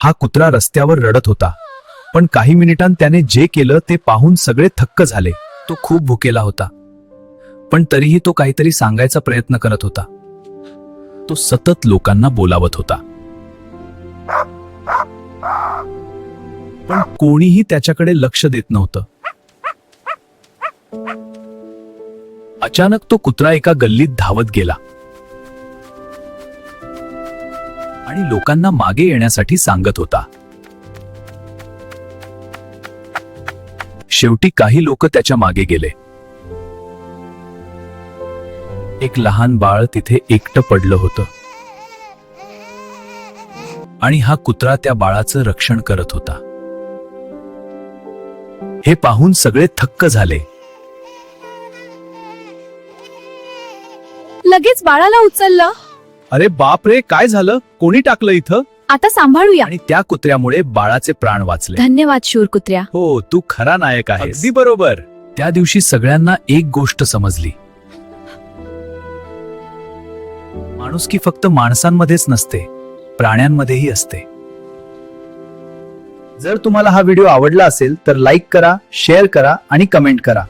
हा कुत्रा रस्त्यावर रडत होता, पण काही मिनिटांत त्याने जे केलं ते पाहून सगळे थक्क झाले. तो खूप भुकेला होता, पण तरीही तो काहीतरी सांगायचा प्रयत्न करत होता. तो सतत लोकांना बोलावत होता, पण कोणीही त्याच्याकडे लक्ष देत नव्हतं. अचानक तो कुत्रा एका गल्लीत धावत गेला आणि लोकांना मागे येण्यासाठी सांगत होता. शेवटी काही लोक त्याच्या मागे गेले. एक लहान बाळ तिथे एकटं पडलं होतं आणि हा कुत्रा त्या बाळाचं रक्षण करत होता. हे पाहून सगळे थक्क झाले. लगेच बाळाला उचललं. अरे बाप रे, काय झालं? कोणी टाकलं इथं? आता सांभाळूया. आणि त्या कुत्र्यामुळे बाळाचे प्राण वाचले. धन्यवाद शूर कुत्र्या. हो, तू खरा नायक आहेस. अगदी बरोबर. त्या दिवशी सगळ्यांना एक गोष्ट समजली. माणुसकी फक्त माणसांमध्येच नसते, प्राण्यांमध्येही असते. जर तुम्हाला हा व्हिडिओ आवडला असेल तर लाईक करा, शेअर करा आणि कमेंट करा.